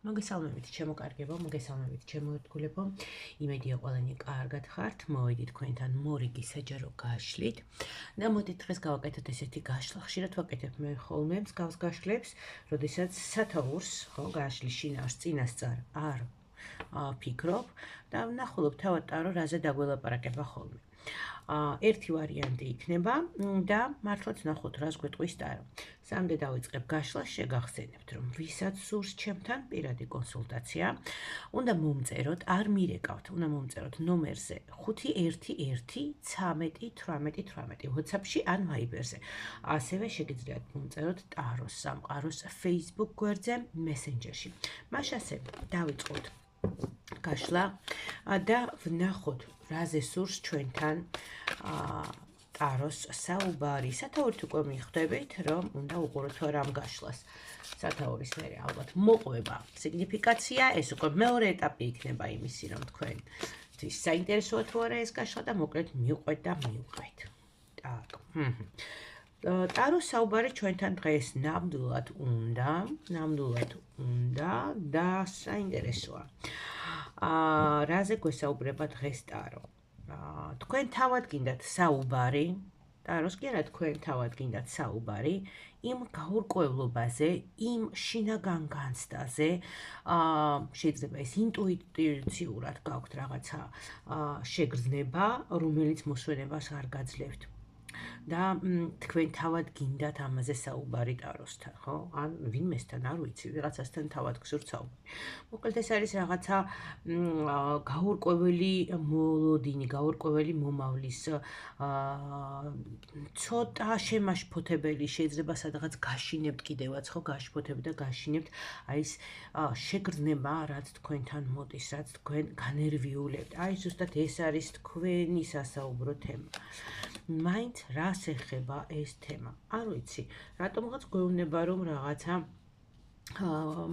მოგესალმებით ჩემო კარგებო, მოგესალმებით ჩემო ერთგულებო. იმედია ყველანი კარგად ხართ. მოვედით თქვენთან მორიგი საჯარო გაშლით. და მოდით დღეს გავაკეთოთ ესეთი გაშლა. ხშირად ვაკეთებ მე ხოლმე მსგავს გაშლებს, როდესაც სათაურს, ხო, გაშლის შინაარს წინასწარ არ ფიქრობ და ვნახულობ თავად ტარო რაზე დაგველაპარაკება ხოლმე. ერთი ვარიანტი იქნება და მართლაც ნახოთ რას გვეტყვის ტარო. სამდე დავიწყებ გაშლას, შეგახსენებთ, რომ ვისაც სურს ჩემთან პირადი კონსულტაცია, უნდა მომწეროთ, არ მირეკავთ, უნდა მომწეროთ ნომერზე 511131818 WhatsApp-ში ან Viber-ზე. ასევე შეგიძლიათ მომწეროთ ტაროს სამყაროს Facebook გვერდზე, Messenger-ში. მას ასე დავიწყოთ გაშლა და ვნახოთ რაზე სურს ჩვენთან ტაროს საუბარი. სათაურით უკვე მიხვდებით, რომ უნდა უყუროთ რამ გაშლას. სათაურის მერე ალბათ მოყვება სიგნიფიკაცია, ეს უკვე მეორე ეტაპი იქნება იმისი, რომ თქვენთვის საინტერესოა თუ არა ეს გაშლა და მოკლედ მიუყვეთ და მიუყვეთ. так. ტაროს საუბარი ჩვენთან დღეს ნამდვილად უნდა და საინტერესოა. რაზე გვესაუბრება დღეს ტარო? თქვენ თავად გინდათ საუბარი, ტაროს კი არა, თქვენ თავად გინდათ საუბარი იმ გაურკვევლობაზე, იმ შინაგან განცდაზე, შეიძლება ეს ინტუიტიურად გაქვთ რაღაცა შეგრძნება, რომელიც მოსვენებას არ გაძლევთ. და თქვენ თავად გინდათ ამაზე საუბარი ტაროსთან, ხო? ან ვინმესთან, არ ვიცი, ვიღაცასთან თავად გსურთ საუბარი. მოკლედ ეს არის რაღაცა გაურკვეველი მოლოდინი, გაურკვეველი მომავლის ცოტა შემაშფოთებელი, შეიძლება სადღაც გაშინებთ კიდევაც, ხო, გაშფოთებთ და გაშინებთ აი ეს შეგრძნება, რაც თქვენთან მოდის, რაც თქვენ განერვიულებთ. აი ზუსტად ეს არის თქვენი სასაუბრო თემა. მაინც რას ეხება ეს თემა? არ ვიცი, რატომღაც გვეუბნება რომ რაღაცა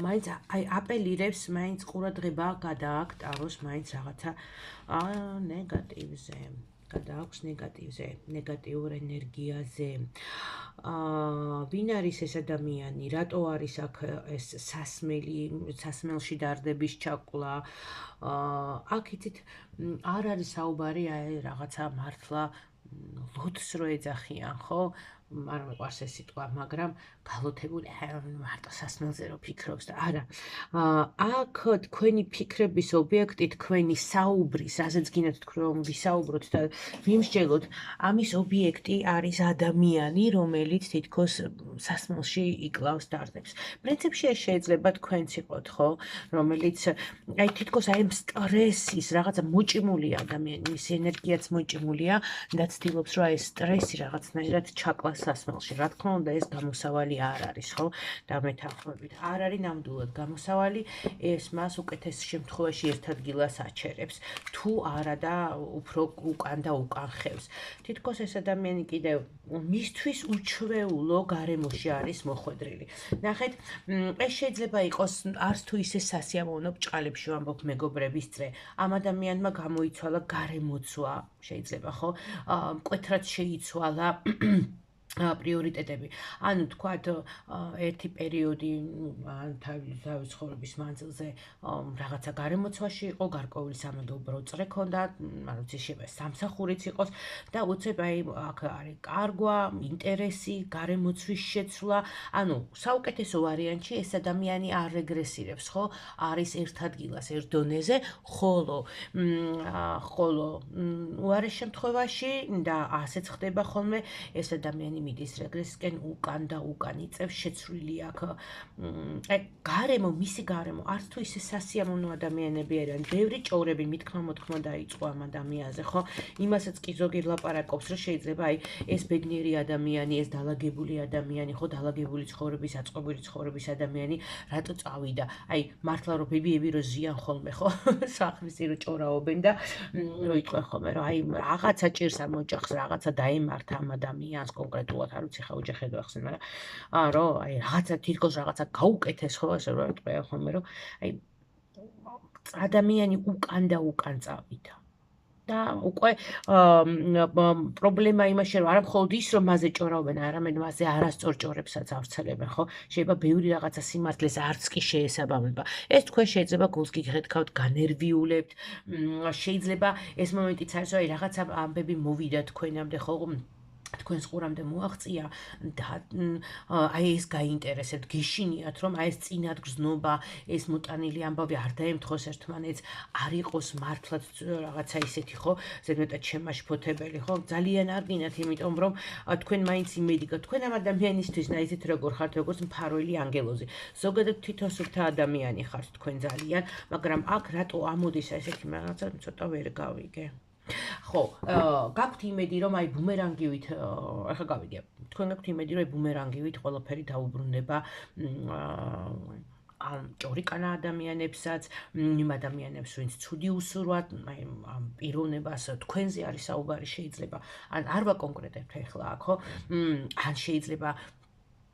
მაინც აი აპელირებს, მაინც ყურადღება გადააქვთ ტაროს, მაინც რაღაცა ნეგატივზე, გადააქვს ნეგატივზე, ნეგატიურ ენერგიაზე. ვინ არის ეს ადამიანი, რატო არის აქ ეს სასმელში დარდების ჩაკლა? აქ იცით, არ არის საუბარი აი რაღაცა მართლა ლოდს რო ეძახიან, ხო? არ მეყვარს ეს სიტყვა, მაგრამ გალოთებული მარტო სასმელზე რო ფიქრობს და არა. აქ თქვენი ფიქრების ობიექტი, თქვენი საუბრის, რაზეც გინდათ თქვენ ვისაუბროთ და ვიმსჯელოთ, ამის ობიექტი არის ადამიანი, რომელიც თითქოს სასმელში იკლავს დარდებს. პრინციპში ეს შეიძლება თქვენც იყოთ, ხო? რომელიც აი თითქოს აი სტრესის რაღაცა მოჭიმულია ადამიანი, ის ენერგიაც მოჭიმულია და ცდილობს რომ ეს სტრესი რაღაცნაირად ჩაკლას სასმელში. რა თქმა უნდა, ეს გამოსავალი არ არის, ხო? და მეთანხმებით, არ არის ნამდვილად გამოსავალი, ეს მას უკეთეს შემთხვევაში ერთ ადგილას აჩერებს, თუ არა და უფრო უკან და უკან ხევს. თითქოს ეს ადამიანი კიდევ მისთვის უჩვეულო გარემოში არის მოხვედრილი. ნახეთ, ეს შეიძლება იყოს არც თუ ისე სასიამოვნო ბრჭყალებში ვამბობ მეგობრების წრე. ამ ადამიანმა გამოიცვალა გარემოცვა, შეიძლება, ხო? მკვეთრად შეიცვალა პრიორიტეტები. ანუ თქვათ ერთი პერიოდი თავის ცხოვრების მანძილზე რაღაცა გარემოცვაში იყო, გარკვეული სამადობრო წრე ჰქონდა, არ ვიცი, შეიძლება სამსახურიც იყოს და უცებ აი აქ არის კარგვა, ინტერესი, გარემოცვის შეცვლა. ანუ საუკეთესო ვარიანტში ეს ადამიანი არ რეგრესირებს, ხო? არის ერთ ადგილას, ერთ დონეზე, ხოლო უარეს შემთხვევაში და ასეც ხდება ხოლმე, ეს ადამიანი მიდის რეგრესისკენ უკან და უკან იწევს შეცვლილი აქ. გარემო, მისი გარემო, არც თუ ისე სასიამოვნო ადამიანები არიან, ბევრი ჭორები მithქმა-მოთქმა დაიწყო ამ ადამიანზე, ხო? იმასაც კი ზოგი ლაპარაკობს, რომ შეიძლება აი ეს ბედნიერი ადამიანი, ეს დალაგებული ადამიანი, ხო, დალაგებული ცხოვრების, აწყობილი ცხოვრების ადამიანი, რატო წავიდა? აი, მართლა რომ ბებიები რო ზიან ხოლმე, ხო? სახლის რო ჭორაობენ და რო იყვენ ხოლმე, რომ აი რაღაცა ჭირს ამ ოჯახს, რაღაცა დაემართა ამ ადამიანს კონკრეტულად, არ ვიცი ხა ოჯახი ვახსენ, მაგრამ რომ აი რაღაცა თითქოს რაღაცა გაუკეთეს, ხო, ასე რომ ეტყვია ხოლმე, რომ აი ადამიანი უკან და უკან წავიდა. და უკვე პრობლემა იმაში რომ არა მხოლოდ ის რომ მასზე ჭორავენ, არამედ მასზე არასწორ ჭორებსაც ავრცელებენ, ხო? შეიძლება ბევრი რაღაცა სიმართლეს არც კი შეესაბამება. ეს თქვენ შეიძლება გულს გიგრეთქავთ, განერვიულებთ, შეიძლება ეს მომენტიც არის, რომ რაღაცა ამბები მოვიდა თქვენამდე, ხო? თქვენს ყურამდე მოაღწია და აი ეს გაინტერესებთ, გეშინიათ რომ აი ეს წინად გრძნობა, ეს მოტანილი ამბავი არ დაემთხოს ერთმანეთს, არ იყოს მართლაც რაღაცა ისეთი, ხო, ზედმეტად შემაშფოთებელი, ხო, ძალიან არ გინათ, იმიტომ რომ თქვენ მაინც იმედი გაქვთ თქვენ ამ ადამიანისთვის, ნაიზეთ როგორ ხართ, როგორც მფარველი ანგელოზი. ზოგადად თვითონ სუფთა ადამიანი ხართ თქვენ ძალიან, მაგრამ აქ რატო ამოდის ესეთი რაღაცა, ცოტა ვერ გავიგე. ხო, გაქვთ იმედი რომ აი ბუმერანგივით, ახლა გავიგე. თქვენ გაქვთ იმედი რომ აი ბუმერანგივით ყველაფერი დაუბრუნდება ამ ჭორიკანა ადამიანებსაც, იმ ადამიანებს, ვინც ცუდი უსურვათ, აი ამ პიროვნებას თქვენზე არის საუბარი შეიძლება. ან არ ვაკონკრეტებთ ახლა აქ, ხო? ან შეიძლება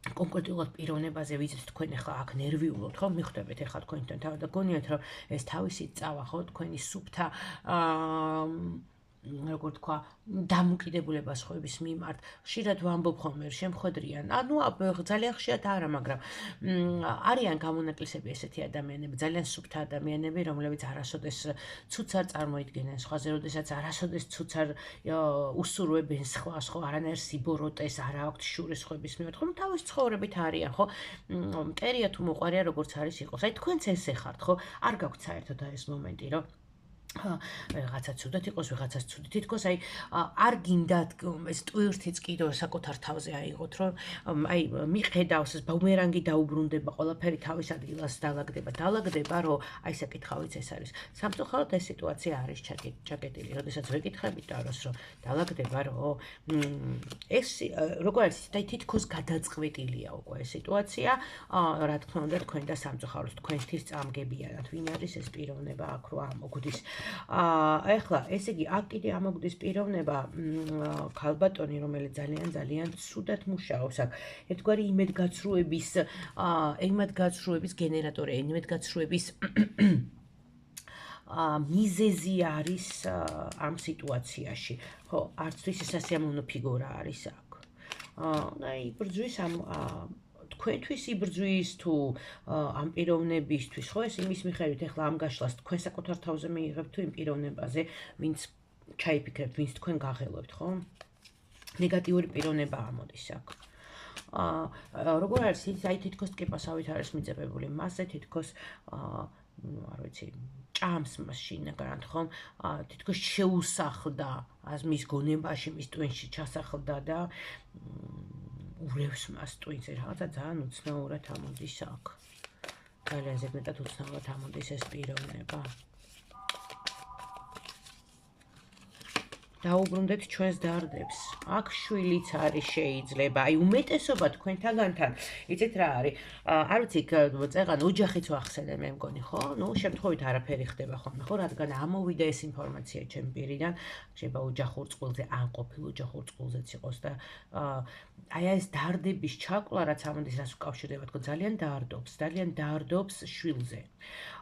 კონკრეტულად პიროვნებაზე, ვიზით თქვენ ახლა აქ ნერვიულობთ, ხო? მიხვდებით ახლა თქვენთან თავად და გონიათ რომ ეს თავისი წავა, ხო, თქვენი სუფთა როგორ თქვა, დამოკიდებულება სხვების მიმართ. ხშირად ვამბობ ხოლმე, შემხვედრიან. ანუ ძალიან ხშირად არა, მაგრამ არიან გამონაკლისები ესეთი ადამიანები, ძალიან სუფთა ადამიანები, რომლებიც არასოდეს ცუც არ წარმოიდგენენ სხვაზე, როდესაც არასოდეს ცუც არ უსურვებენ სხვას, ხო, არანაირ სიბოროტეს არ აქვთ შურს სხვების მიმართ. ხო, თავის ცხოვრებით არიან, ხო? მტერია თუ მოყარია, როგორც არის იყოს. აი თქვენც ესე ხართ, ხო? არ გაქვთ საერთოდ ეს მომენტი, რომ ვიღაცა ცუდად იყოს, ვიღაცას ცუდი თითქოს აი არ გინდათ ეს ტვირთიც კიდევ საკუთარ თავზე აიღოთ, რომ აი მიხედავს ეს ბუმერანგი დაუბრუნდება, ყველაფერი თავის ადგილას დალაგდება, რომ აი საკითხავიც ეს არის. სამწუხაროდ ეს სიტუაცია არის ჩაკეტილი, როდესაც ვეკითხებით დაროს, რომ დალაგდება, რომ ეს როგორ არის, აი თითქოს გადაწყვეტილია უკვე ეს სიტუაცია, რა თქმა უნდა, თქვენ და სამწუხაროდ თქვენთვის წამგებიანად, ვინ არის ეს პიროვნება აქ რო ამოგვდის. ახლა ესე იგი აქ კიდე ამოგვდის პიროვნება ქალბატონი, რომელიც ძალიან ცუდად მუშაობს აქ. ერთგვარი იმედგაცრუების გენერატორი, იმედგაცრუების მიზეზი არის ამ სიტუაციაში. ხო, არცთვის სასიამოვნო ფიგურა არის აქ. აი ბრძვის ამ თქვენთვის იბრძვის თუ ამ პიროვნებისთვის, ხო, ეს იმის მიხედვით ახლა ამ გაშლას თქვენ საკუთარ თავზე მიიღებთ თუ იმ პიროვნებაზე, ვინც ჩაიფიქრებთ, ვინც თქვენ გაღელვებთ, ხო? ნეგატიური პიროვნება ამოდის აქ. როგორ არის ის, აი თითქოს ტკიპასავით არის მიძებებული, მასზე თითქოს არ ვიცი, ჭამს მას შინაგანად, ხომ? თითქოს შეუსახლდა მის გონებაში, მის ტვინში ჩასახლდა და ურევს მას ტვინზე, რაღაცა ძალიან უცნაურად ამოდის აქ. ძალიან ზედმეტად უცნაურად ამოდის ეს პიროვნება. დაუბრუნდეთ ჩვენს დარდებს. აქ შვილიც არის შეიძლება. აი უმეტესობა თქვენთაგანთან, იცით რა არის? არ ვიცი, წეღან ოჯახიც ვახსენე მე მგონი, ხო? ნუ შემთხვევით არაფერი ხდება ხოლმე, ხო? რადგან ამოვიდა ეს ინფორმაცია ჩემ პირიდან, შეიძლება ოჯახურ წყვილზე, ან ყოფილ ოჯახურ წყვილზეც იყოს და აი ეს დარდების ჩაკლა, რაც ამოდის, რას უკავშირდება, თქო, ძალიან დაარდობს შვილზე.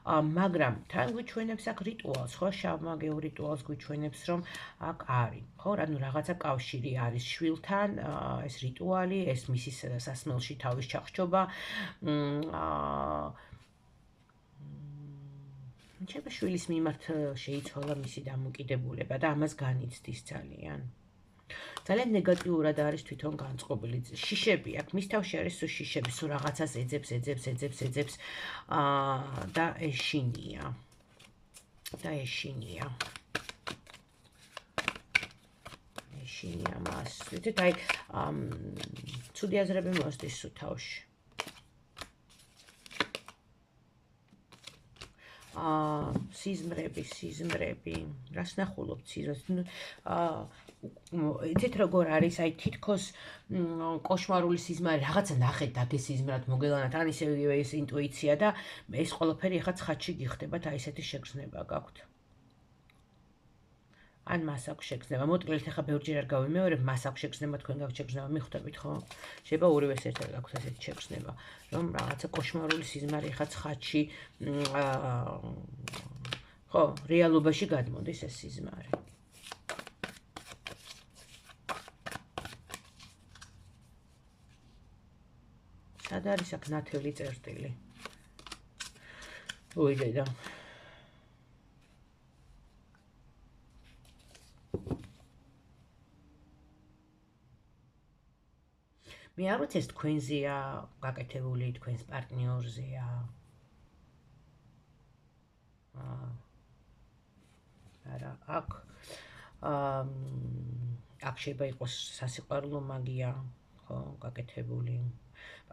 მაგრამ თან გვიჩვენებს აქ რიტუალს, ხო? შავმაგიურ რიტუალს გვიჩვენებს, რომ აქ არის, ხო? ანუ რაღაცა კავშირი არის შვილთან, ეს რიტუალი, ეს მისის სასმელში თავის ჩახშობა. შეიძლება შვილის მიმართ შეიცვალა მისი დამოკიდებულება და ამას განიცდის ძალიან. ძალიან ნეგატიურად არის თვითონ განწყობილი. შიშები აქ მის თავში არის სულ შიშები, სულ რაღაცას ეძებს და ეშინია. ეშინია მას. ვიცით, აი ცუდი აზრები მოსდის სულ თავში. სიზმრები, რას ნახულობთ სიზმრებს? იცით როგორ არის, აი თითქოს კოშმარული სიზმარი, რაღაცა ნახეთ დაგესიზმრად მოგელანათ, ან ისევ ეს ინტუიცია და ეს ყველაფერი ახლა ცხადში გიხდებათ, აი ესეთი შეგრძნება გაქვთ. ან მას აქვს შეგრძნება. მოკლედ ახლა ბევრჯერ არ გავიმეორებ, მას აქვს შეგრძნება, თქვენ გაქვთ შეგრძნება, მიხვდებით, ხო? შეიძლება ორივეს ერთად გაქვთ ესეთი შეგრძნება, რომ რაღაცა კოშმარული სიზმარი ახლა ცხადში ხო, რეალობაში გადმოდის ეს სიზმარი. სად არის აქ ნათელი წერტილი? ოი დედა. მე არ ვიცი ეს თქვენზეა გაკეთებული, თქვენს პარტნიორზეა. არა, აქ შეიძლება იყოს სასიყვარულო მაგია, ხო, გაკეთებული.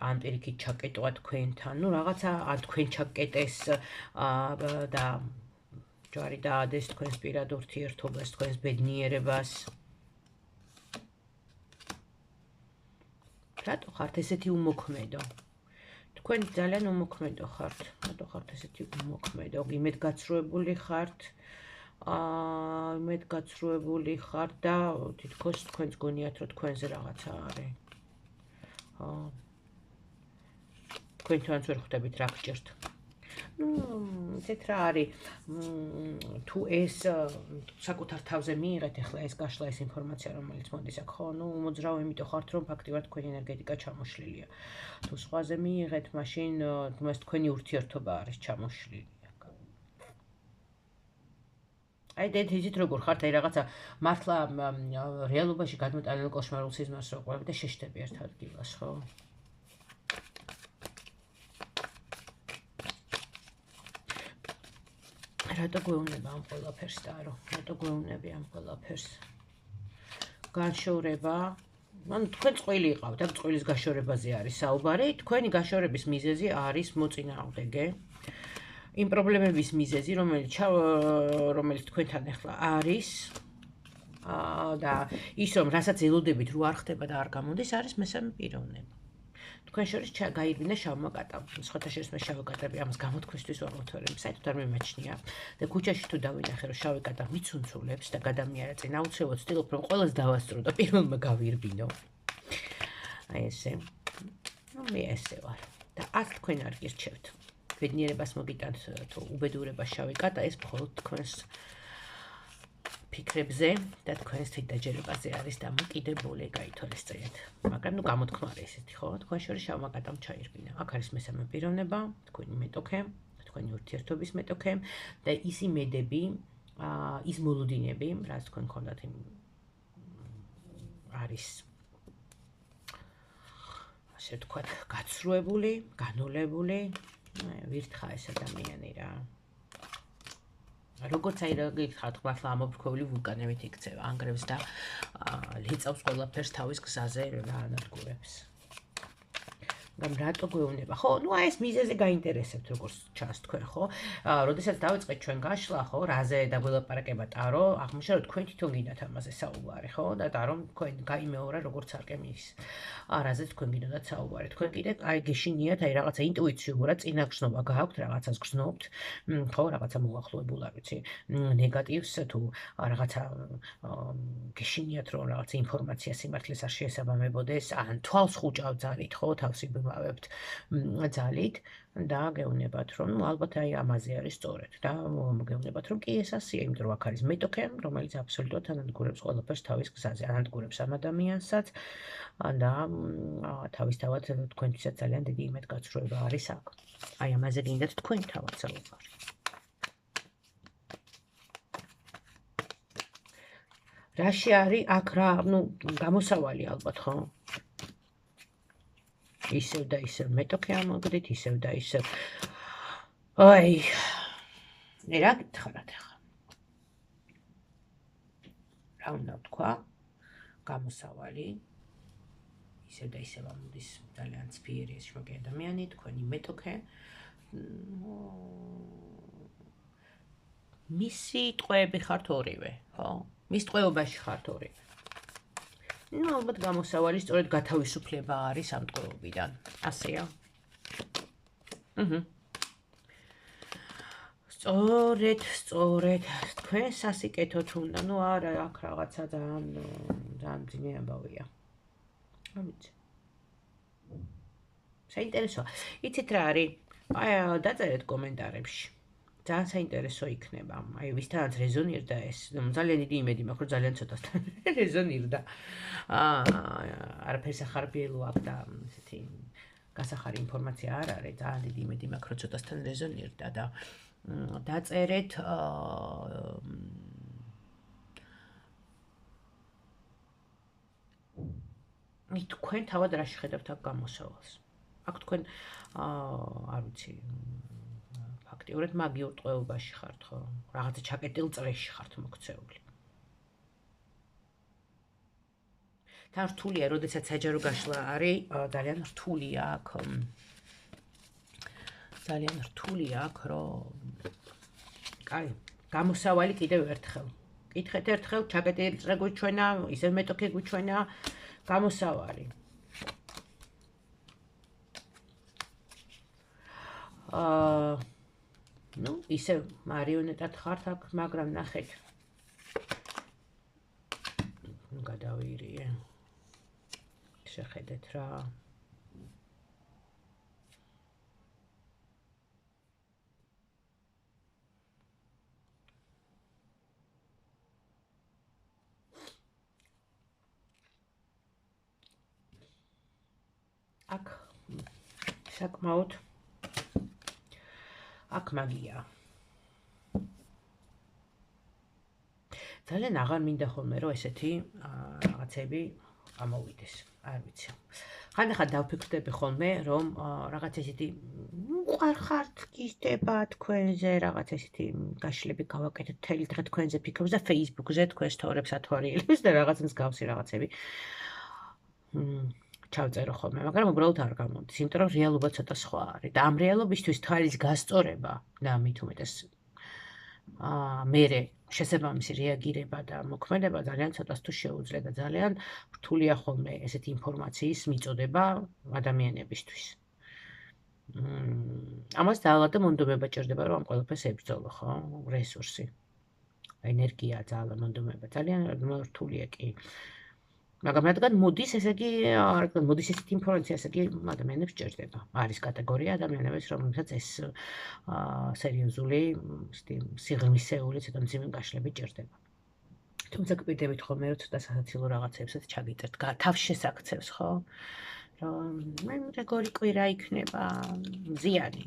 ან პირიქით ჩაკეტვა თქვენთან, ну რაღაცა ან თქვენ ჩაკეტეს და ჯვარი დაადეს თქვენს პირად ურთიერთობას, თქვენს ბედნიერებას. რატო ხართ ესეთი უმოქმედო? თქვენ ძალიან უმოქმედო ხართ. რატო ხართ ესეთი უმოქმედო? იმედგაცრუებული ხართ. იმედგაცრუებული ხართ და თითქოს თქვენს გონიათ რომ თქვენზე რაღაცა არის. თქვენ თვითონაც ვერ ხვდებით რა გჭირთ. ესეთ რა არის, თუ ეს საკუთარ თავზე მიიღეთ ახლა ეს გაშლა ეს ინფორმაცია რომელიც მოდის აქ ხო, მოძრავ იმიტომ ხართ რომ ფაქტიურად თქვენი ენერგეტიკა ჩამოშლილია. თუ სხვაზე მიიღეთ, მაშინ თქვენი ურთიერთობა არის ჩამოშლილი. აი დედით როგორ ხართ, აი რაღაცა მართლა რეალობაში გადმოტანილ კოშმარულ სიზმარს რო ყვებით და შეშდები ერთ ადგილას, ხო? რატო გვეუბნება ამ ყველაფერს და რო? რატო გვეუბნები ამ ყველაფერს? განშორება, ანუ თქვენ წყვილი იყავთ, აქ წვილის გაშორებაზე არის საუბარი, თქვენი გაშორების მიზეზი არის მოწინააღმდეგე. იმ პრობლემების მიზეზი, რომელიც თქვენთან ახლა არის და ის რომ რასაც ელოდებით რო არ ხდება და არ გამოდის, არის მესამე პიროვნება. თქვენ შორის გაირბინა შავმა კატამ. სხვათა შორის მე შავი კატები ამას გამოთქვისთვის ვაღოთორებ, საერთოდ არ მიმაჩნია. და ქუჩაში თუ დავინახე რომ შავი კატა მიცუნცულებს და გადამიარა წინ, აუცილებლად ვცდილობ რომ ყველას დავასწრო და პირველმა გავირბინო. აი ესე. მე ესე ვარ. და აქ თქვენ არ გირჩევთ. ბედნიერებას მოგიტანთ თუ უბედურება შავი კატა, ეს მხოლოდ თქვენს ფიქრებზე და თქვენს თვითდაჯერებაზე არის დამოკიდებული, გაითვალისწინეთ. მაგრამ გამოთქმარი ესეთი ხო, თქვენ შორის შავმა კატამ ჩაირბინა. აქ არის მესამე პიროვნება, თქვენი მეტოქე, თქვენი ურთიერთობის მეტოქე და ის იმედები, ის მოლოდინები, რაც თქვენ გქონდათ არის ასე ვთქვათ, გაცრუებული, განოლებული, ვირთხა ეს ადამიანი რა. როგორც აი რა გითხართ, მართლა ამოფრქვეული ვულკანებით იქცევა, ანგრევს და ლიწავს ყველაფერს თავის გზაზე რა ანადგურებს. მაგრამ რატო გვეუბნება? ხო, აი ეს მიზეზი გაინტერესებთ როგორც ჩანს თქვენ, ხო? როდესაც დავიწყეთ ჩვენ გაშლა, ხო, რაზე დაგველაპარაკება ტარო, აღმოჩნდა რომ თქვენ თვითონ გინდათ ამაზე საუბარი, ხო? და ტარომ თქვენ გაიმეორა როგორც არკემიის. რაზეც თქვენ გინდათ საუბარი. თქვენ კიდე აი გეშინიათ აი რაღაცა ინტუიციურად წინაგრძნობა გააქვთ, რაღაცას გრძნობთ, ხო, რაღაცა მოახლოებულ არ ვიცი, ნეგატივს თუ რაღაცა გეშინიათ რომ რაღაცა ინფორმაცია სიმართლეს არ შეესაბამებოდეს, ან თვალს ხუჭავთ ძალით, ხო, თავს იბმავებთ ძალით და გეუბნებათ რომ ალბათ აი ამაზე არის სწორედ და გეუბნებათ რომ კი ეს ასეა, იმიტომ რომ აქ არის მეტოქე, რომელიც აბსოლუტურად ანადგურებს ყველაფერს თავის გზაზე, ანადგურებს ამ ადამიანსაც და თავისთავად თქვენთვისაც ძალიან დიდი იმედგაცრუება არის აქ. აი ამაზე გინდათ თქვენ თავად საუბარი. რაში არის აქ რა, გამოსავალი ალბათ, ხო? ისევ და ისევ მეტოქე ამოგდით, ისევ და ისევ. აი, რა გითხარათ ახლა? რა უნდა ვთქვა? გამოსავალი. ისევ და ისევ ამოდის ძალიან ცფიერი ეს შროგი ადამიანი, თქვენი მეტოქე. მისი ტყვეები ხართ ორივე, ხო? მის ტყვეობაში ხართ ორივე. ალბათ გამოსავალი სწორედ გათავისუფლება არის ამ ტყვეობიდან. ასეა. სწორედ, თქვენ სასიკეთოთ უნდა, არა, აქ რაღაცა ძალიან ძიმე ამბავია. არ ვიცი. საინტერესოა. იცით რა არის? აი, დაწერეთ კომენტარებში. ძალიან საინტერესო იქნება. აი, ვისთანაც რეზონირდა ეს, ძალიან დიდი იმედი მაქვს, რომ ძალიან ცოტასთან რეზონირდა. არაფერს ახარბიელო აქ და ესეთი გასახარი ინფორმაცია არ არის, ძალიან დიდი იმედი მაქვს, რომ ცოტასთან რეზონირდა და დაწერეთ თქვენ თავად რა შეხედავთ აქ გამოსავალს. აქ თქვენ არ ვიცი, ფაქტიურად მაგიურ ტყვეობაში ხართ, ხო? რაღაცა ჩაკეტილ წრეში ხართ მოქცეული. თან რთულია, როდესაც საჯარო გაშლა არის, ძალიან რთულია აქ. ძალიან რთულია აქ, რომ კაი, გამოსავალი კიდევ ერთხელ. კითხეთ ერთხელ, ჩაკეტილი წრე გვიჩვენა, ისევ მეტოქი გვიჩვენა, გამოსავალი. ნუ, ისევ მარიონეტად ხართ აქ, მაგრამ ნახეთ. გადავირიე. შეხედეთ რა. აქ საკმაოდ აქ მაგია. ძალიან აღარ მინდა ხოლმე რომ ესეთი რაღაცები ამოვიდეს. არ ვიცი. ხანდახან დავფიქრდები ხოლმე რომ რაღაც ესეთი უყარ ხართ გიზდება თქვენზე, რაღაც ესეთი გაშლები გავაკეთეთ მთელი დღე თქვენზე ფიქრობს და Facebook-ზე თქვენ სტორებს ათვალიერებს და რაღაც მსგავსი რაღაცები. ჩავწერო ხოლმე, მაგრამ უბრალოდ არ გამოდის, იმიტომ რომ რეალობა ცოტა სხვა არის და ამ რეალობისთვის თვალის გასწორება და მით უმეტეს მერე შესაბამისი რეაგირება და მოქმედება ძალიან ცოტას თუ შეუძლია და ძალიან რთულია ხოლმე ესეთი ინფორმაციის მიწოდება ადამიანებისთვის. ამას ძალა და მონდომება ჭირდება, რომ ამ ყველაფერს ებრძოლო, ხო? რესურსი, ენერგია, ძალა, მონდომება, ძალიან რთულია კი. მაგრამ რადგან მოდის, ესე იგი, რადგან მოდის ესეთი ინფორმაცია, ესე იგი, ადამიანებს ჭირდება. არის კატეგორია ადამიანების, რომელსაც ეს სერიოზული, სიღრმისეული, ცოტა მძიმე გაშლები ჭირდება. თუმცა გპირდებით ხოლმე, რომ ცოტა სასაცილო რაღაცებსაც ჩაგიწერთ, თავს შესაქცევს, ხო? რომ როგორი კვირა იქნება, მზიანი.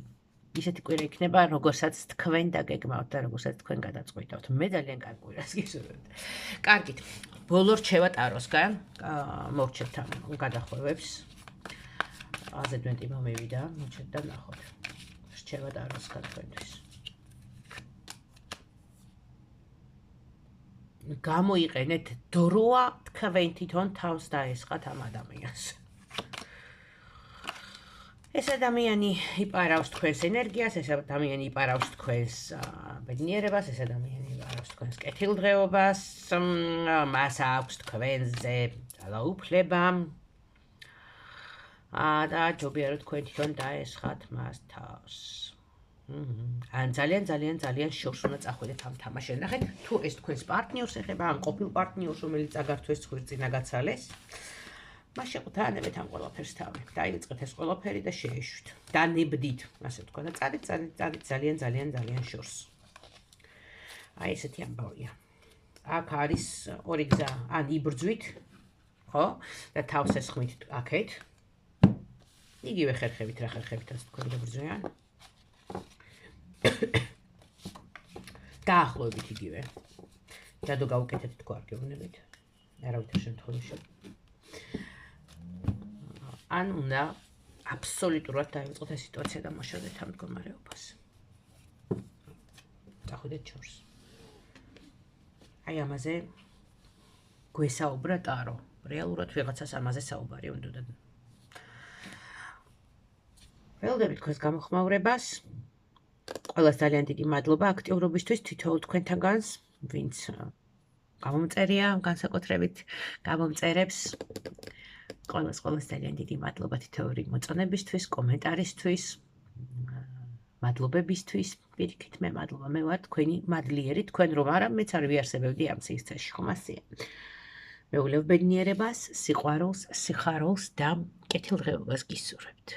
ისეთი კვირა იქნება, როგორსაც თქვენ დაგეგმავთ და როგორსაც თქვენ გადაწყვიტავთ. მე ძალიან კარგ კვირას გისურვებთ. კარგით. ბოლო რჩევა ტაროსგან, მოვჩერთ ამ გადახვევებს. აზედმენტი მომივიდა, მოვჩერთ და ნახოთ. რჩევა ტაროსგან თქვენთვის. გამოიყენეთ დროა თქვენ თვითონ თავს დაესხათ ამ ადამიანს. ეს ადამიანი იპარავს თქვენს ენერგიას, ეს ადამიანი იპარავს თქვენს ბედნიერებას, ეს ადამიანი იპარავს თქვენს კეთილდღეობას, მას აქვს თქვენზე ძალაუფლება და ჯობია რომ თქვენ თვითონ დაესხათ მას თავს. ან ძალიან შორს უნდა წახვიდეთ ამ თამაშზე. ნახეთ, თუ ეს თქვენს პარტნიორს ეხება, ან ყოფილ პარტნიორს, რომელიც აგართვეს ხვირწინა გაცალეს, მას შეყვანებეთ ამ ყველაფერს თავი. დაიწყეთ ეს ყველაფერი და შეეშვით. დანებდით, ასე ვთქვა და წადით ძალიან შორს. აი ესეთი ამბავია. აქ არის ორი გზა, ან იბრძვით, ხო? და თავს ესხმით აქეთ. იგივე ხერხებით, რა ხერხებითაც თქვენ გაბრძვიან. დაახლოებით იგივე. ჯადო გავუკეთეთ თქვა არ გეუბნებით. არავითარ შემთხვევაში. ან უნდა აბსოლუტურად დაიწყოთ ეს სიტუაცია და მოშორდეთ ამ მდგომარეობას. წახვიდეთ შორს. აი ამაზე გვესაუბრა ტარო. რეალურად ვიღაცას ამაზე საუბარი უნდა. ველოდებით თქვენს გამოხმაურებას. ყველას ძალიან დიდი მადლობა აქტიურობისთვის თითოეულ თქვენთაგანს, ვინც გამომწერია, განსაკუთრებით გამომწერებს. ყველას ძალიან დიდი მადლობა თითოეული მოწონებისთვის, კომენტარისთვის, მადლობებისთვის. პირიქით მე მადლობა, მე ვარ თქვენი მადლიერი, თქვენ რომ არა, მეც არ ვიარსებებდი ამ სივრცეში, ხომ ასეა. მეულევ ბედნიერებას, სიყვარულს, სიხარულს და კეთილდღეობას გისურვებთ.